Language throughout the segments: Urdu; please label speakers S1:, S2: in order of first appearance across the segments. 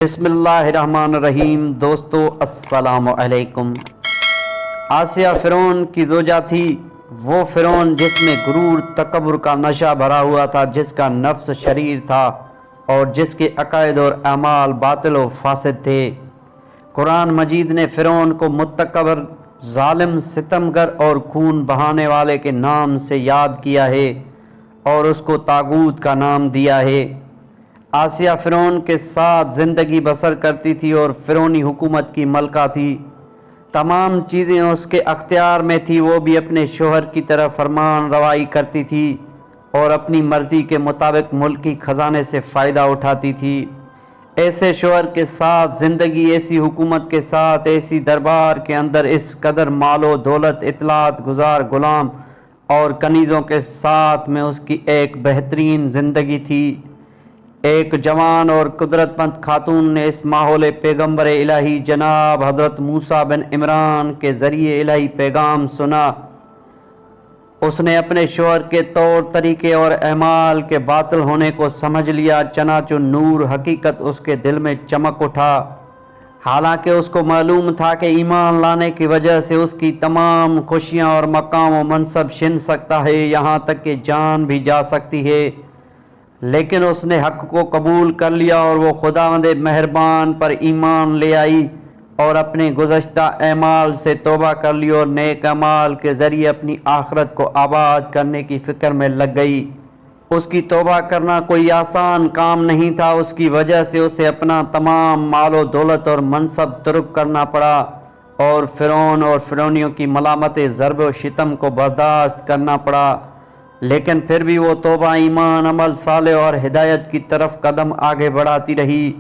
S1: بسم اللہ الرحمن الرحیم۔ دوستو السلام علیکم۔ آسیہ فرعون کی زوجہ تھی، وہ فرعون جس میں غرور تکبر کا نشہ بھرا ہوا تھا، جس کا نفس شریر تھا اور جس کے عقائد اور اعمال باطل و فاسد تھے۔ قرآن مجید نے فرعون کو متکبر، ظالم، ستمگر اور خون بہانے والے کے نام سے یاد کیا ہے اور اس کو طاغوت کا نام دیا ہے۔ آسیہ فرعون کے ساتھ زندگی بسر کرتی تھی اور فرعونی حکومت کی ملکہ تھی۔ تمام چیزیں اس کے اختیار میں تھی، وہ بھی اپنے شوہر کی طرف فرمان روائی کرتی تھی اور اپنی مرضی کے مطابق ملکی خزانے سے فائدہ اٹھاتی تھی۔ ایسے شوہر کے ساتھ زندگی، ایسی حکومت کے ساتھ، ایسی دربار کے اندر اس قدر مال و دولت، اطلاعات گزار غلام اور کنیزوں کے ساتھ میں اس کی ایک بہترین زندگی تھی۔ ایک جوان اور قدرت مند خاتون نے اس ماحول پیغمبر الہی جناب حضرت موسیٰ بن عمران کے ذریعے الہی پیغام سنا۔ اس نے اپنے شوہر کے طور طریقے اور اعمال کے باطل ہونے کو سمجھ لیا، چنانچہ نور حقیقت اس کے دل میں چمک اٹھا۔ حالانکہ اس کو معلوم تھا کہ ایمان لانے کی وجہ سے اس کی تمام خوشیاں اور مقام و منصب چھن سکتا ہے، یہاں تک کہ جان بھی جا سکتی ہے، لیکن اس نے حق کو قبول کر لیا اور وہ خداوند مہربان پر ایمان لے آئی اور اپنے گزشتہ اعمال سے توبہ کر لی اور نیک اعمال کے ذریعے اپنی آخرت کو آباد کرنے کی فکر میں لگ گئی۔ اس کی توبہ کرنا کوئی آسان کام نہیں تھا، اس کی وجہ سے اسے اپنا تمام مال و دولت اور منصب ترک کرنا پڑا اور فرعون اور فرعونیوں کی ملامت، ضرب و شتم کو برداشت کرنا پڑا، لیکن پھر بھی وہ توبہ، ایمان، عمل صالح اور ہدایت کی طرف قدم آگے بڑھاتی رہی۔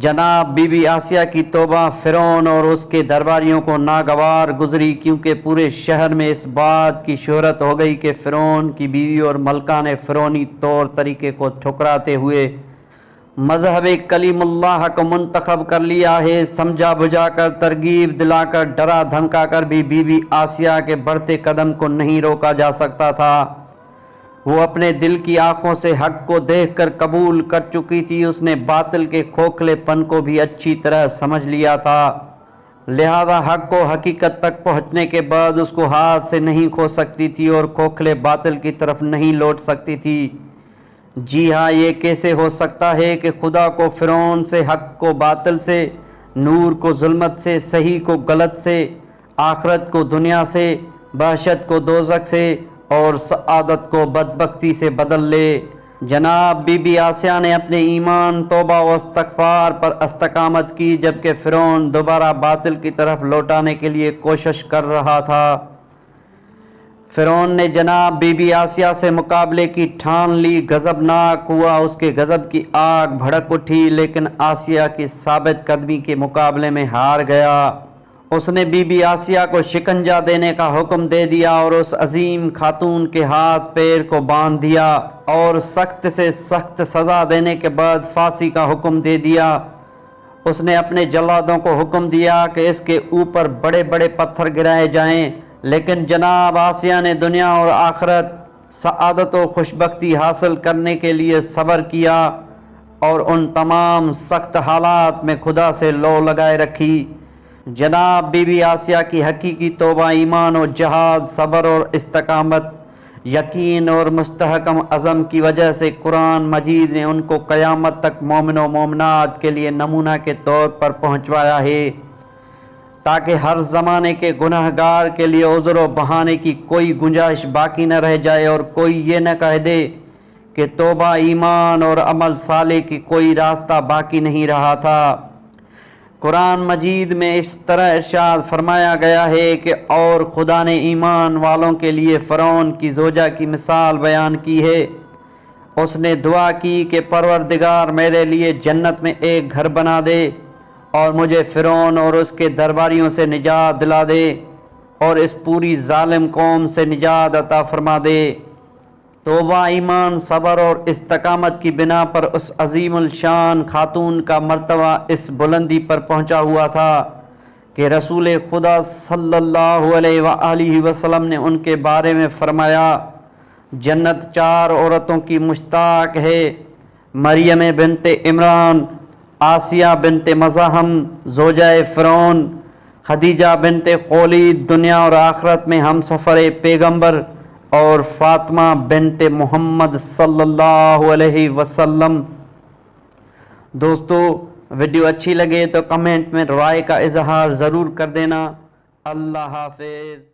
S1: جناب بی بی آسیہ کی توبہ فرعون اور اس کے درباریوں کو ناگوار گزری، کیونکہ پورے شہر میں اس بات کی شہرت ہو گئی کہ فرعون کی بیوی اور ملکہ نے فرعونی طور طریقے کو ٹھکراتے ہوئے مذہب کلیم اللہ کو منتخب کر لیا ہے۔ سمجھا بجھا کر، ترغیب دلا کر، ڈرا دھمکا کر بھی بی بی آسیہ کے بڑھتے قدم کو نہیں روکا جا سکتا تھا۔ وہ اپنے دل کی آنکھوں سے حق کو دیکھ کر قبول کر چکی تھی، اس نے باطل کے کھوکھلے پن کو بھی اچھی طرح سمجھ لیا تھا، لہذا حق کو حقیقت تک پہنچنے کے بعد اس کو ہاتھ سے نہیں کھو سکتی تھی اور کھوکھلے باطل کی طرف نہیں لوٹ سکتی تھی۔ جی ہاں، یہ کیسے ہو سکتا ہے کہ خدا کو فرعون سے، حق کو باطل سے، نور کو ظلمت سے، صحیح کو غلط سے، آخرت کو دنیا سے، وحشت کو دوزخ سے اور سعادت کو بدبختی سے بدل لے۔ جناب بی بی آسیہ نے اپنے ایمان، توبہ و استغفار پر استقامت کی، جبکہ فرعون دوبارہ باطل کی طرف لوٹانے کے لیے کوشش کر رہا تھا۔ فرعون نے جناب بی بی آسیہ سے مقابلے کی ٹھان لی، غضبناک ہوا، اس کے غضب کی آگ بھڑک اٹھی، لیکن آسیہ کی ثابت قدمی کے مقابلے میں ہار گیا۔ اس نے بی بی آسیہ کو شکنجہ دینے کا حکم دے دیا اور اس عظیم خاتون کے ہاتھ پیر کو باندھ دیا اور سخت سے سخت سزا دینے کے بعد پھانسی کا حکم دے دیا۔ اس نے اپنے جلادوں کو حکم دیا کہ اس کے اوپر بڑے بڑے پتھر گرائے جائیں، لیکن جناب آسیہ نے دنیا اور آخرت، سعادت و خوشبختی حاصل کرنے کے لیے صبر کیا اور ان تمام سخت حالات میں خدا سے لو لگائے رکھی۔ جناب بی بی آسیہ کی حقیقی توبہ، ایمان و جہاد، صبر اور استقامت، یقین اور مستحکم عزم کی وجہ سے قرآن مجید نے ان کو قیامت تک مومن و مومنات کے لیے نمونہ کے طور پر پہنچوایا ہے، تاکہ ہر زمانے کے گناہ گار کے لیے عذر و بہانے کی کوئی گنجائش باقی نہ رہ جائے اور کوئی یہ نہ کہہ دے کہ توبہ، ایمان اور عمل صالح کی کوئی راستہ باقی نہیں رہا تھا۔ قرآن مجید میں اس طرح ارشاد فرمایا گیا ہے کہ اور خدا نے ایمان والوں کے لیے فرعون کی زوجہ کی مثال بیان کی ہے۔ اس نے دعا کی کہ پروردگار میرے لیے جنت میں ایک گھر بنا دے اور مجھے فرعون اور اس کے درباریوں سے نجات دلا دے اور اس پوری ظالم قوم سے نجات عطا فرما دے۔ توبہ، ایمان، صبر اور استقامت کی بنا پر اس عظیم الشان خاتون کا مرتبہ اس بلندی پر پہنچا ہوا تھا کہ رسول خدا صلی اللہ علیہ وآلہ وسلم نے ان کے بارے میں فرمایا، جنت 4 عورتوں کی مشتاق ہے، مریم بنت عمران، آسیہ بنت مزاحم زوجہ فرعون، خدیجہ بنت خولید دنیا اور آخرت میں ہم سفر پیغمبر، اور فاطمہ بنت محمد صلی اللہ علیہ وسلم۔ دوستو ویڈیو اچھی لگے تو کمنٹ میں رائے کا اظہار ضرور کر دینا۔ اللہ حافظ۔